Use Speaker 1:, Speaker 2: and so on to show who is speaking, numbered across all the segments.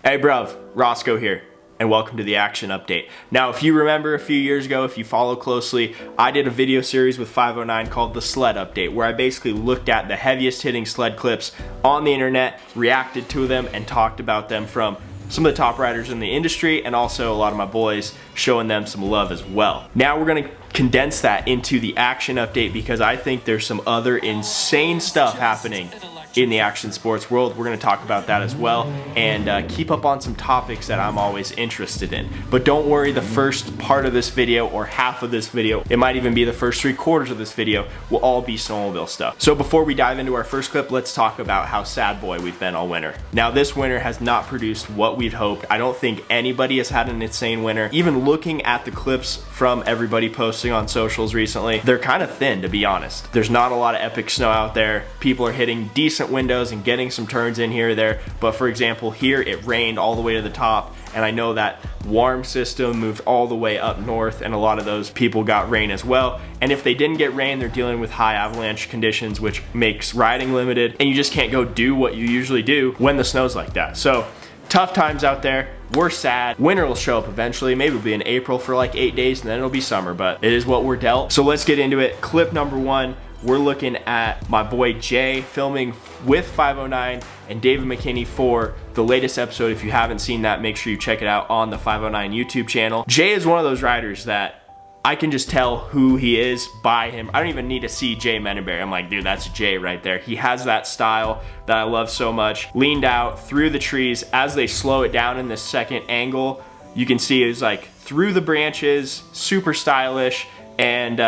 Speaker 1: Hey bruv, Roscoe here, and welcome to the action update. Now, if you remember a few years ago, if you follow closely, I did a video series with 509 called the Sled Update, where I basically looked at the heaviest hitting sled clips on the internet, reacted to them, and talked about them from some of the top riders in the industry, and also a lot of my boys, showing them some love as well. Now we're gonna condense that into the action update because I think there's some other insane stuff happening in the action sports world. We're gonna talk about that as well and keep up on some topics that I'm always interested in. But don't worry, the first part of this video or half of this video, it might even be the first 3/4 of this video, will all be snowmobile stuff. So before we dive into our first clip, let's talk about how sad boy we've been all winter. Now this winter has not produced what we'd hoped. I don't think anybody has had an insane winter. Even looking at the clips from everybody posting on socials recently, they're kind of thin, to be honest. There's not a lot of epic snow out there. People are hitting decent windows and getting some turns in here or there, but for example here it rained all the way to the top, and I know that warm system moved all the way up north and a lot of those people got rain as well. And if they didn't get rain, they're dealing with high avalanche conditions, which makes riding limited, and you just can't go do what you usually do when the snow's like that. So tough times out there. We're sad. Winter will show up eventually. Maybe it'll be in April for like 8 days and then it'll be summer, but it is what we're dealt. So let's get into it. Clip number one, we're looking at my boy Jay filming with 509 and David McKinney for the latest episode. If you haven't seen that, make sure you check it out on the 509 YouTube channel. Jay is one of those riders that I can just tell who he is by him. I don't even need to see Jay Menenberry. I'm like, dude, that's Jay right there. He has that style that I love so much. Leaned out through the trees as they slow it down in this second angle. You can see it's like through the branches, super stylish. And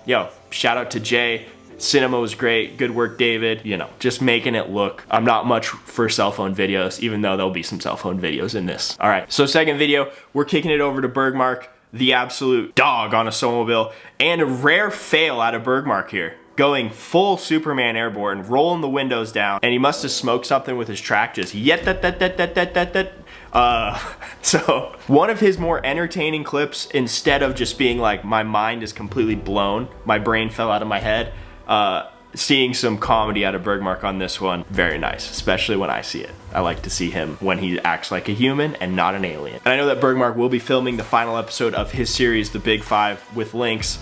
Speaker 1: yo, shout out to Jay. Cinema was great. Good work, David. You know, just making it look. I'm not much for cell phone videos, even though there'll be some cell phone videos in this. All right, so second video, we're kicking it over to Bergmark, the absolute dog on a snowmobile, and a rare fail out of Bergmark here. Going full Superman airborne, rolling the windows down, and he must have smoked something with his track just so one of his more entertaining clips, instead of just being like, my mind is completely blown, my brain fell out of my head, seeing some comedy out of Bergmark on this one, very nice, especially when I see it. I like to see him when he acts like a human and not an alien. And I know that Bergmark will be filming the final episode of his series, The Big Five, with LYNX.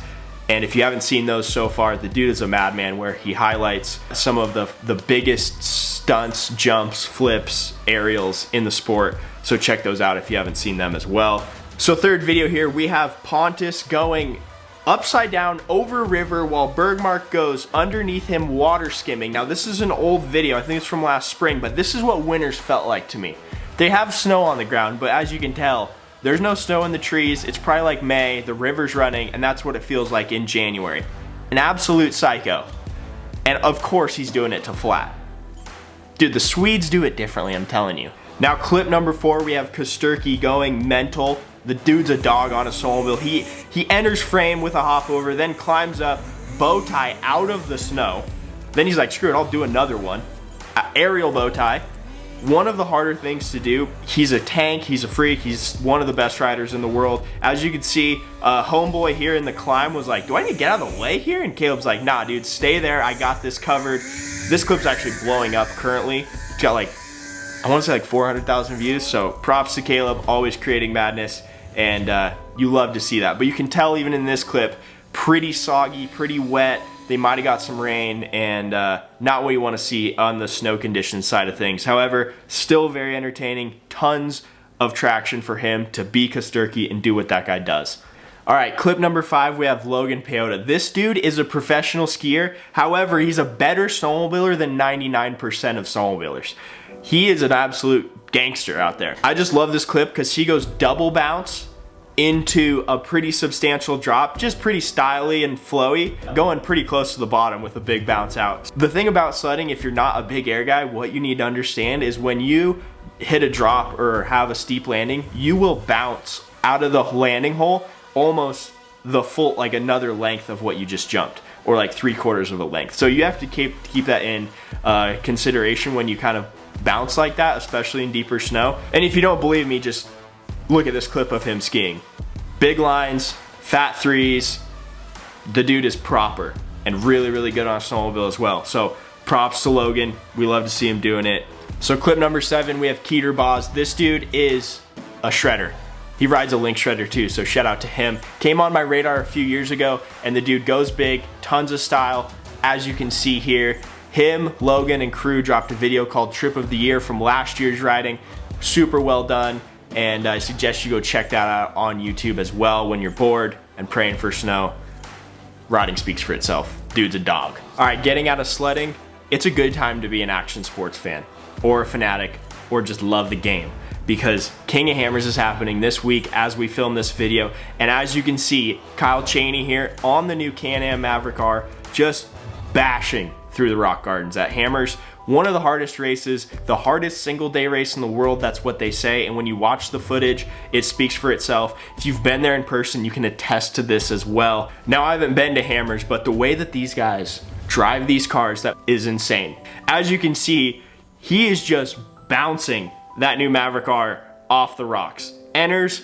Speaker 1: And if you haven't seen those so far, the dude is a madman, where he highlights some of the biggest stunts, jumps, flips, aerials in the sport. So check those out if you haven't seen them as well. So third video here, we have Pontus going upside down over a river while Bergmark goes underneath him water skimming. Now this is an old video, I think it's from last spring, but this is what winters felt like to me. They have snow on the ground, but as you can tell, there's no snow in the trees. It's probably like May, the river's running, and that's what it feels like in January. An absolute psycho. And of course he's doing it to flat. Dude, the Swedes do it differently, I'm telling you. Now clip number four, we have Kosturki going mental. The dude's a dog on a snowmobile. He enters frame with a hop over, then climbs up, bow tie out of the snow. Then he's like, screw it, I'll do another one. Aerial bow tie. One of the harder things to do. He's a tank, he's a freak, he's one of the best riders in the world. As you can see, homeboy here in the climb was like, do I need to get out of the way here? And Caleb's like, nah dude, stay there, I got this covered. This clip's actually blowing up currently. It's got like, I want to say like 400,000 views, so props to Caleb, always creating madness, and you love to see that. But you can tell even in this clip, pretty soggy, pretty wet. They might have got some rain, and not what you want to see on the snow conditions side of things. However, still very entertaining, tons of traction for him to be Kosturki and do what that guy does. All right, clip number five, we have Logan Peyote. This dude is a professional skier. However, he's a better snowmobiler than 99% of snowmobilers. He is an absolute gangster out there. I just love this clip because he goes double bounce into a pretty substantial drop, just pretty styly and flowy, going pretty close to the bottom with a big bounce out. The thing about sledding, if you're not a big air guy, what you need to understand is when you hit a drop or have a steep landing, you will bounce out of the landing hole almost the full, like another length of what you just jumped, or like 3/4 of a length. So you have to keep that in consideration when you kind of bounce like that, especially in deeper snow. And if you don't believe me, just look at this clip of him skiing. Big lines, fat threes. The dude is proper and really, really good on a snowmobile as well. So props to Logan. We love to see him doing it. So clip number 7, we have Keter Boz. This dude is a shredder. He rides a LYNX shredder too, so shout out to him. Came on my radar a few years ago, and the dude goes big, tons of style. As you can see here, him, Logan, and crew dropped a video called Trip of the Year from last year's riding. Super well done, and I suggest you go check that out on YouTube as well when you're bored and praying for snow. Riding speaks for itself. Dude's a dog. All right, getting out of sledding, it's a good time to be an action sports fan, or a fanatic, or just love the game, because King of Hammers is happening this week as we film this video. And as you can see, Kyle Chaney here on the new Can-Am Maverick R, just bashing through the rock gardens at Hammers. One of the hardest races, the hardest single day race in the world, that's what they say. And when you watch the footage, it speaks for itself. If you've been there in person, you can attest to this as well. Now, I haven't been to Hammers, but the way that these guys drive these cars, that is insane. As you can see, he is just bouncing that new Maverick R off the rocks. Enters,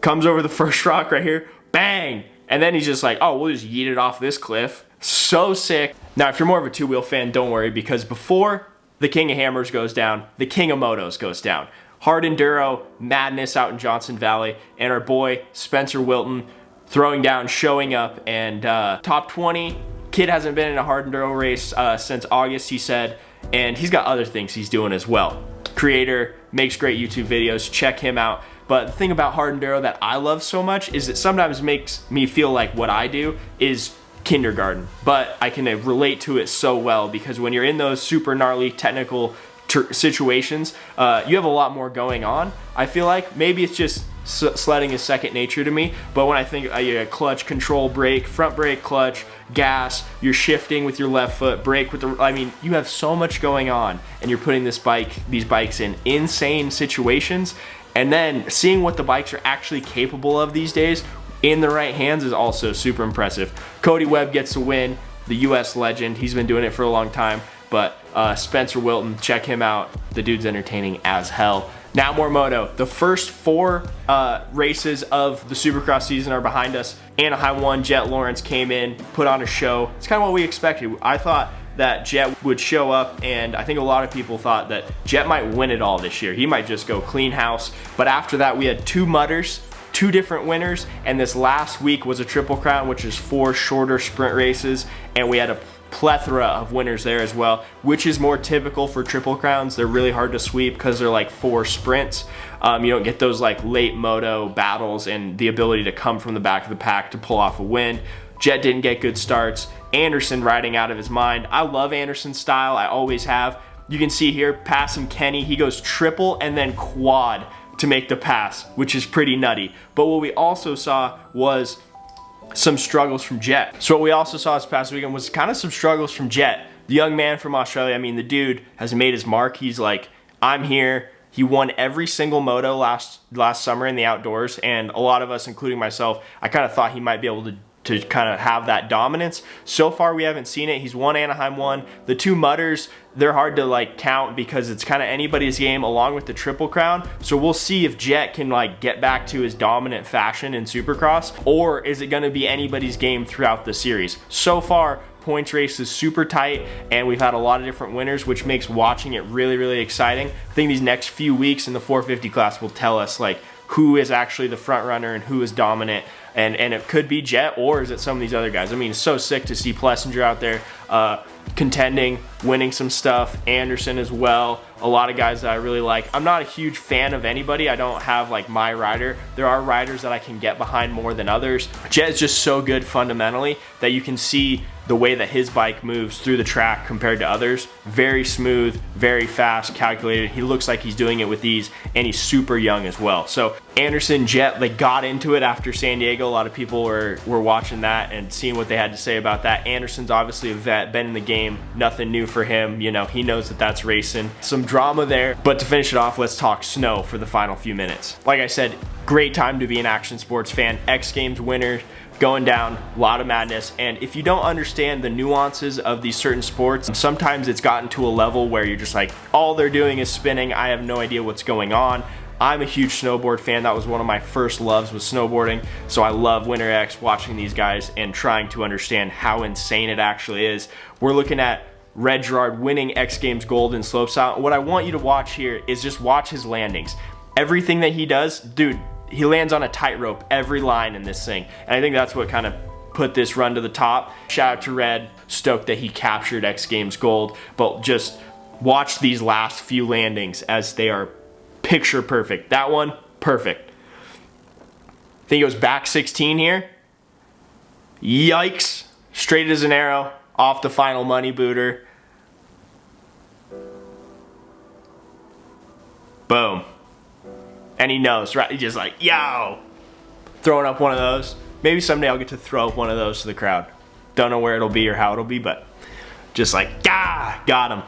Speaker 1: comes over the first rock right here, bang! And then he's just like, oh, we'll just yeet it off this cliff. So sick. Now, if you're more of a two-wheel fan, don't worry, because before the King of Hammers goes down, the King of Motos goes down. Hard Enduro madness out in Johnson Valley, and our boy Spencer Wilton throwing down, showing up, and top 20. Kid hasn't been in a hard enduro race since August, he said, and he's got other things he's doing as well. Creator, makes great YouTube videos, check him out. But the thing about hard enduro that I love so much is it sometimes makes me feel like what I do is kindergarten, but I can relate to it so well, because when you're in those super gnarly technical situations, you have a lot more going on. I feel like maybe it's just sledding is second nature to me, but when I think clutch, control, brake, front brake, clutch, gas, you're shifting with your left foot, brake with the, I mean, you have so much going on, and you're putting these bikes in insane situations, and then seeing what the bikes are actually capable of these days in the right hands is also super impressive. Cody Webb gets the win, the US legend. He's been doing it for a long time, but Spencer Wilton, check him out. The dude's entertaining as hell. Now more moto. The first 4 races of the Supercross season are behind us. Anaheim won, Jet Lawrence came in, put on a show. It's kind of what we expected. I thought that Jet would show up, and I think a lot of people thought that Jet might win it all this year. He might just go clean house. But after that, we had 2 mudders, 2 different winners, and this last week was a Triple Crown, which is 4 shorter sprint races, and we had a plethora of winners there as well, which is more typical for Triple Crowns. They're really hard to sweep because they're like 4 sprints. You don't get those like late moto battles and the ability to come from the back of the pack to pull off a win. Jet didn't get good starts. Anderson riding out of his mind. I love Anderson's style, I always have. You can see here, passing Kenny, he goes triple and then quad to make the pass, which is pretty nutty. But what we also saw was some struggles from Jet. So what we also saw this past weekend was kind of some struggles from Jet. The young man from Australia, I mean, the dude has made his mark. He's like, I'm here. He won every single moto last summer in the outdoors, and a lot of us, including myself, I kind of thought he might be able to kind of have that dominance. So far, we haven't seen it. He's won Anaheim 1. The 2 mudders, they're hard to like count because it's kind of anybody's game along with the Triple Crown. So we'll see if Jet can like get back to his dominant fashion in Supercross, or is it gonna be anybody's game throughout the series. So far, points race is super tight, and we've had a lot of different winners, which makes watching it really, really exciting. I think these next few weeks in the 450 class will tell us like who is actually the front runner and who is dominant. And it could be Jet, or is it some of these other guys? I mean, it's so sick to see Plessinger out there contending, winning some stuff. Anderson as well. A lot of guys that I really like. I'm not a huge fan of anybody. I don't have like my rider. There are riders that I can get behind more than others. Jet is just so good fundamentally that you can see the way that his bike moves through the track compared to others. Very smooth, very fast, calculated. He looks like he's doing it with ease, and he's super young as well. So Anderson, Jet, they got into it after San Diego. A lot of people were watching that and seeing what they had to say about that. Anderson's obviously a vet, been in the game, nothing new for him. You know, he knows that that's racing. Some drama there, but to finish it off, let's talk snow for the final few minutes. Like I said, great time to be an action sports fan. X Games winner, going down, a lot of madness. And if you don't understand the nuances of these certain sports, sometimes it's gotten to a level where you're just like, all they're doing is spinning. I have no idea what's going on. I'm a huge snowboard fan. That was one of my first loves, was snowboarding. So I love Winter X, watching these guys and trying to understand how insane it actually is. We're looking at Red Gerard winning X Games gold in slopestyle. What I want you to watch here is just watch his landings. Everything that he does, dude, he lands on a tightrope every line in this thing. And I think that's what kind of put this run to the top. Shout out to Red, stoked that he captured X Games gold, but just watch these last few landings as they are picture perfect. That one, perfect. I think he goes back 16 here. Yikes. Straight as an arrow, off the final money booter. Boom. And he knows, right? He's just like, yo! Throwing up one of those. Maybe someday I'll get to throw up one of those to the crowd. Don't know where it'll be or how it'll be, but just like, ah, got him.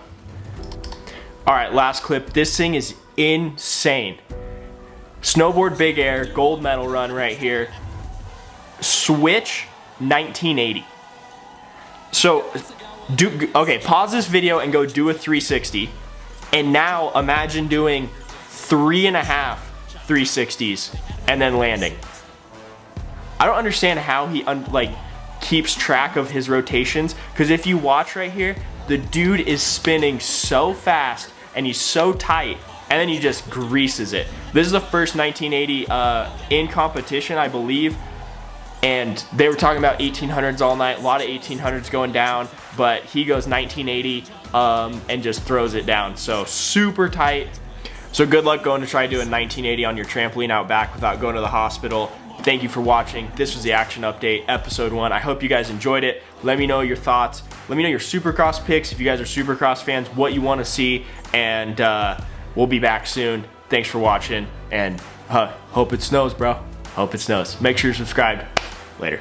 Speaker 1: All right, last clip. This thing is insane. Snowboard big air, gold medal run right here. Switch 1980. So, okay, pause this video and go do a 360. And now imagine doing 3.5 360s and then landing. I don't understand how he keeps track of his rotations, because if you watch right here, the dude is spinning so fast and he's so tight, and then he just greases it. This is the first 1980 in competition, I believe, and they were talking about 1800s all night. A lot of 1800s going down, but he goes 1980 and just throws it down. So super tight. So good luck going to try doing 1980 on your trampoline out back without going to the hospital. Thank you for watching. This was the Action Update, episode 1. I hope you guys enjoyed it. Let me know your thoughts. Let me know your Supercross picks if you guys are Supercross fans, what you want to see, and we'll be back soon. Thanks for watching, and hope it snows, bro. Hope it snows. Make sure you're subscribed. Later.